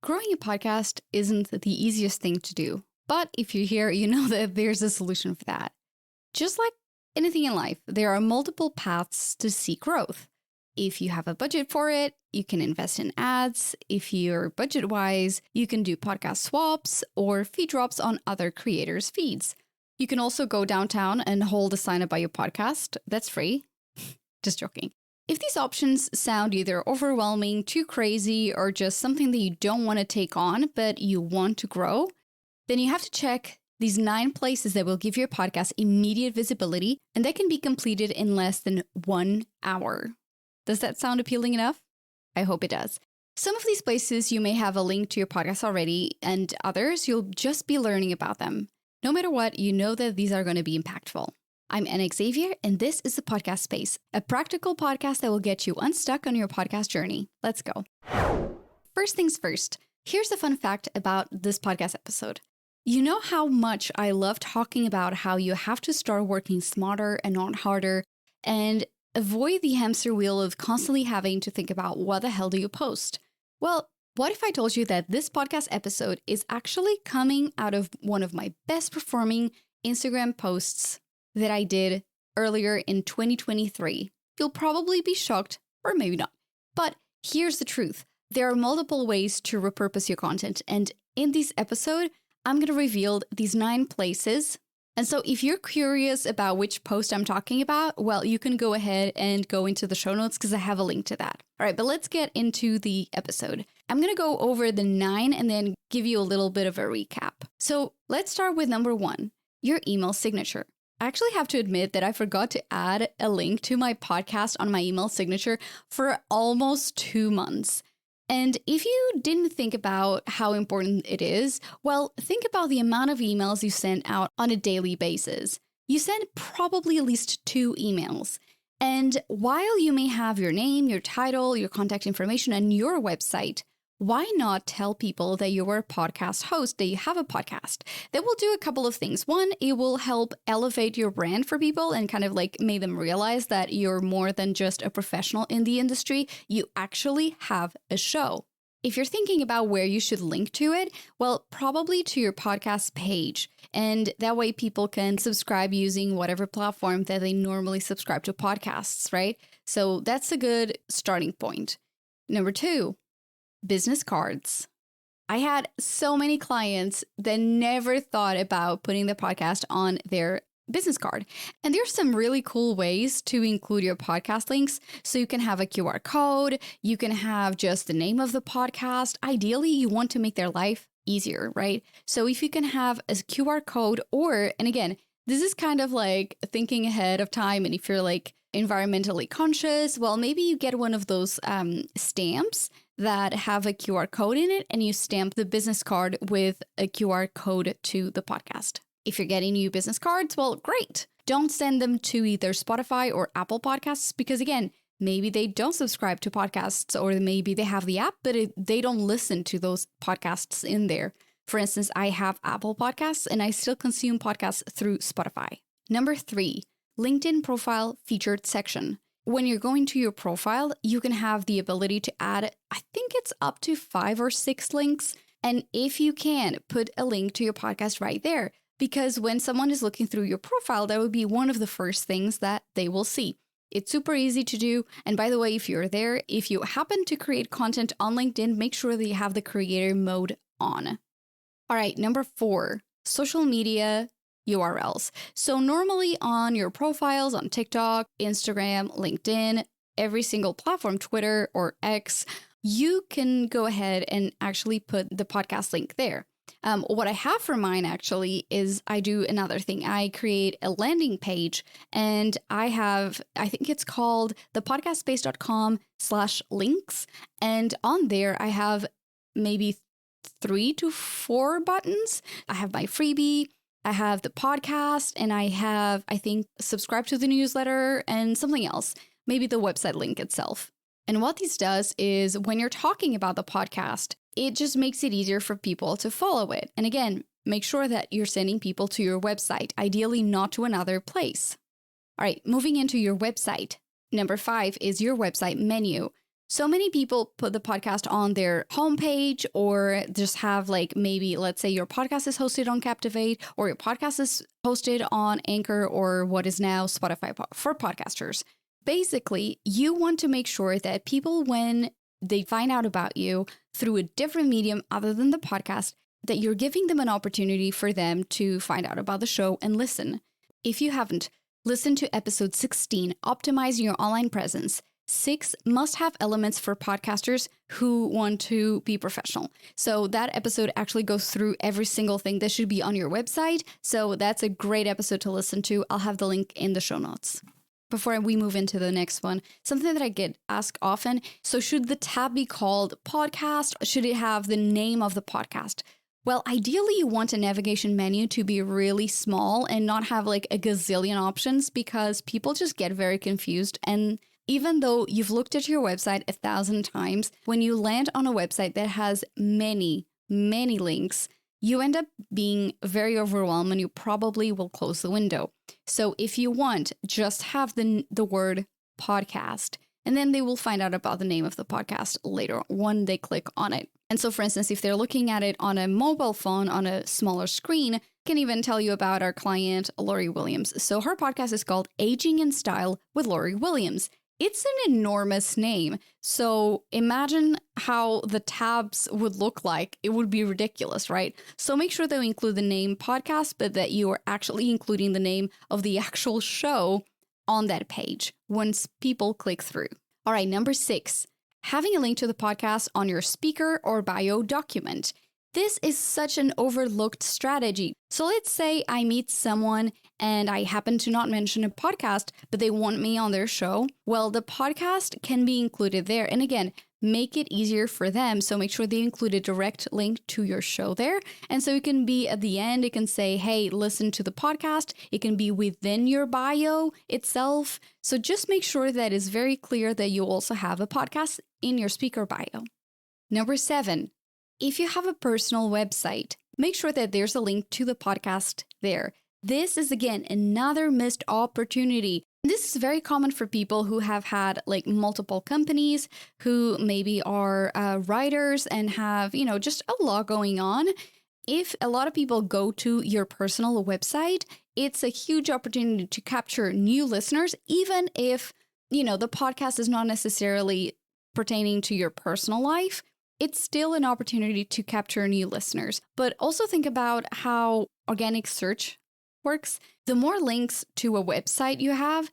Growing a podcast isn't the easiest thing to do, but if you're here, you know that there's a solution for that. Just like anything in life, there are multiple paths to see growth. If you have a budget for it, you can invest in ads. If you're budget wise, you can do podcast swaps or feed drops on other creators' feeds. You can also go downtown and hold a sign up by your podcast. That's free. Just joking. If these options sound either overwhelming, too crazy, or just something that you don't want to take on, but you want to grow, then you have to check these 9 places that will give your podcast immediate visibility, and that can be completed in less than 1 hour. Does that sound appealing enough? I hope it does. Some of these places you may have a link to your podcast already, and others you'll just be learning about them. No matter what, you know that these are going to be impactful. I'm Anna Xavier, and this is the Podcast Space, a practical podcast that will get you unstuck on your podcast journey. Let's go. First things first, here's a fun fact about this podcast episode. You know how much I love talking about how you have to start working smarter and not harder, and avoid the hamster wheel of constantly having to think about what the hell do you post? Well, what if I told you that this podcast episode is actually coming out of one of my best performing Instagram posts that I did earlier in 2023. You'll probably be shocked, or maybe not. But here's the truth. There are multiple ways to repurpose your content. And in this episode, I'm going to reveal these 9 places. And so if you're curious about which post I'm talking about, well, you can go ahead and go into the show notes because I have a link to that. All right, but let's get into the episode. I'm going to go over the 9 and then give you a little bit of a recap. So let's start with number 1, your email signature. I actually have to admit that I forgot to add a link to my podcast on my email signature for almost 2 months. And if you didn't think about how important it is, well, think about the amount of emails you send out on a daily basis. You send probably at least 2 emails. And while you may have your name, your title, your contact information, and your website, why not tell people that you're a podcast host, that you have a podcast? That will do a couple of things. One, it will help elevate your brand for people and kind of like make them realize that you're more than just a professional in the industry. You actually have a show. If you're thinking about where you should link to it, well, probably to your podcast page. And that way people can subscribe using whatever platform that they normally subscribe to podcasts, right? So that's a good starting point. Number 2, business cards. I had so many clients that never thought about putting the podcast on their business card. And there's some really cool ways to include your podcast links. So you can have a QR code, you can have just the name of the podcast. Ideally, you want to make their life easier, right? So if you can have a QR code and again, this is kind of like thinking ahead of time. And if you're like environmentally conscious, well, maybe you get one of those stamps that have a QR code in it and you stamp the business card with a QR code to the podcast. If you're getting new business cards, well, great. Don't send them to either Spotify or Apple Podcasts because again, maybe they don't subscribe to podcasts or maybe they have the app, but they don't listen to those podcasts in there. For instance, I have Apple Podcasts and I still consume podcasts through Spotify. Number 3, LinkedIn profile featured section. When you're going to your profile, you can have the ability to add, I think it's up to 5 or 6 links. And if you can, put a link to your podcast right there. Because when someone is looking through your profile, that would be one of the first things that they will see. It's super easy to do. And by the way, if you're there, if you happen to create content on LinkedIn, make sure that you have the creator mode on. All right, number 4, social media URLs. So normally on your profiles on TikTok, Instagram, LinkedIn, every single platform, Twitter or X, you can go ahead and actually put the podcast link there. What I have for mine actually is I do another thing. I create a landing page and I think it's called thepodcastspace.com/links. And on there, I have maybe 3 to 4 buttons. I have my freebie, I have the podcast, and I have, I think, subscribe to the newsletter and something else, maybe the website link itself. And what this does is when you're talking about the podcast, it just makes it easier for people to follow it. And again, make sure that you're sending people to your website, ideally not to another place. All right, moving into your website. Number 5 is your website menu. So many people put the podcast on their homepage or just have like maybe, let's say your podcast is hosted on Captivate or your podcast is hosted on Anchor or what is now Spotify for podcasters. Basically, you want to make sure that people, when they find out about you through a different medium other than the podcast, that you're giving them an opportunity for them to find out about the show and listen. If you haven't, listen to episode 16, Optimizing Your Online Presence. 6 must-have elements for podcasters who want to be professional. So that episode actually goes through every single thing that should be on your website. So that's a great episode to listen to. I'll have the link in the show notes. Before we move into the next one, something that I get asked often, so should the tab be called podcast? Should it have the name of the podcast? Well, ideally, you want a navigation menu to be really small and not have like a gazillion options because people just get very confused. And even though you've looked at your website 1,000 times, when you land on a website that has many, many links, you end up being very overwhelmed and you probably will close the window. So if you want, just have the word podcast, and then they will find out about the name of the podcast later when they click on it. And so, for instance, if they're looking at it on a mobile phone on a smaller screen, can even tell you about our client, Lori Williams. So her podcast is called Aging in Style with Lori Williams. It's an enormous name. So imagine how the tabs would look like. It would be ridiculous, right? So make sure that you include the name podcast, but that you are actually including the name of the actual show on that page once people click through. All right, number 6, having a link to the podcast on your speaker or bio document. This is such an overlooked strategy. So let's say I meet someone and I happen to not mention a podcast, but they want me on their show. Well, the podcast can be included there. And again, make it easier for them. So make sure they include a direct link to your show there. And so it can be at the end, it can say, hey, listen to the podcast. It can be within your bio itself. So just make sure that it's very clear that you also have a podcast in your speaker bio. Number 7. If you have a personal website, make sure that there's a link to the podcast there. This is, again, another missed opportunity. This is very common for people who have had like multiple companies, who maybe are writers and have, just a lot going on. If a lot of people go to your personal website, it's a huge opportunity to capture new listeners, even if, the podcast is not necessarily pertaining to your personal life. It's still an opportunity to capture new listeners. But also think about how organic search works. The more links to a website you have,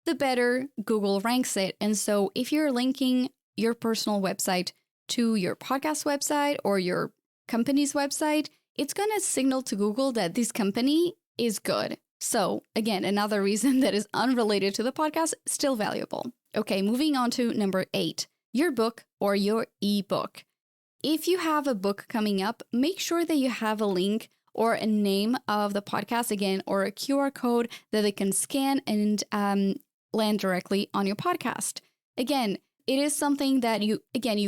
the better Google ranks it. And so if you're linking your personal website to your podcast website or your company's website, it's going to signal to Google that this company is good. So again, another reason that is unrelated to the podcast, still valuable. Okay, moving on to number 8. Your book or your ebook. If you have a book coming up, make sure that you have a link or a name of the podcast again, or a QR code that they can scan and land directly on your podcast. Again, it is something that you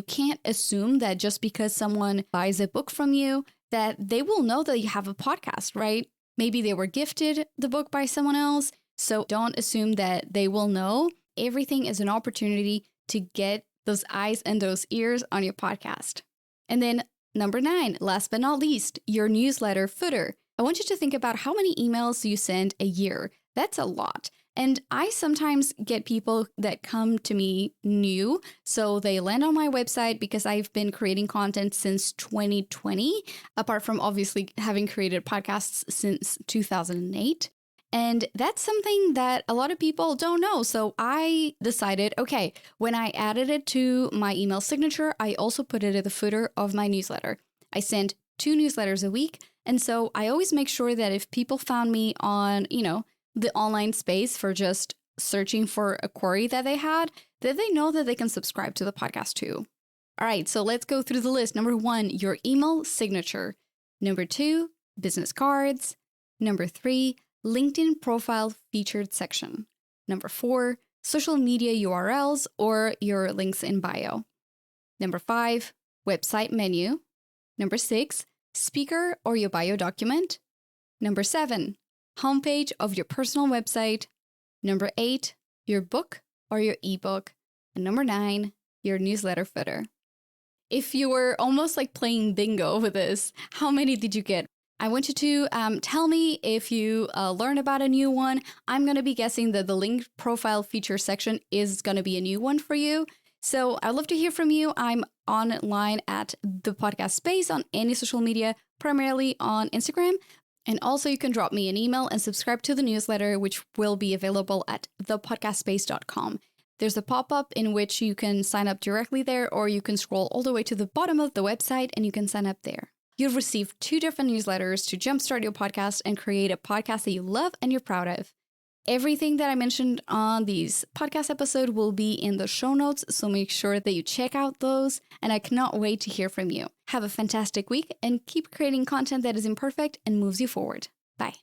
can't assume that just because someone buys a book from you, that they will know that you have a podcast, right? Maybe they were gifted the book by someone else. So don't assume that they will know. Everything is an opportunity to get those eyes and those ears on your podcast. And then number 9, last but not least, your newsletter footer. I want you to think about how many emails you send a year. That's a lot. And I sometimes get people that come to me new. So they land on my website because I've been creating content since 2020, apart from obviously having created podcasts since 2008. And that's something that a lot of people don't know. So I decided, okay, when I added it to my email signature, I also put it at the footer of my newsletter. I send 2 newsletters a week. And so I always make sure that if people found me on, the online space for just searching for a query that they had, that they know that they can subscribe to the podcast too. All right, so let's go through the list. Number 1, your email signature. Number 2, business cards. Number 3, LinkedIn profile featured section. Number 4, social media URLs or your links in bio. Number 5, website menu. Number 6, speaker or your bio document. Number 7, homepage of your personal website. Number 8, your book or your ebook. And number 9, your newsletter footer. If you were almost like playing bingo with this, how many did you get? I want you to tell me if you learn about a new one. I'm going to be guessing that the link profile feature section is going to be a new one for you. So I'd love to hear from you. I'm online at The Podcast Space on any social media, primarily on Instagram. And also you can drop me an email and subscribe to the newsletter, which will be available at thepodcastspace.com. There's a pop-up in which you can sign up directly there, or you can scroll all the way to the bottom of the website and you can sign up there. You'll receive 2 different newsletters to jumpstart your podcast and create a podcast that you love and you're proud of. Everything that I mentioned on these podcast episode will be in the show notes, so make sure that you check out those, and I cannot wait to hear from you. Have a fantastic week and keep creating content that is imperfect and moves you forward. Bye.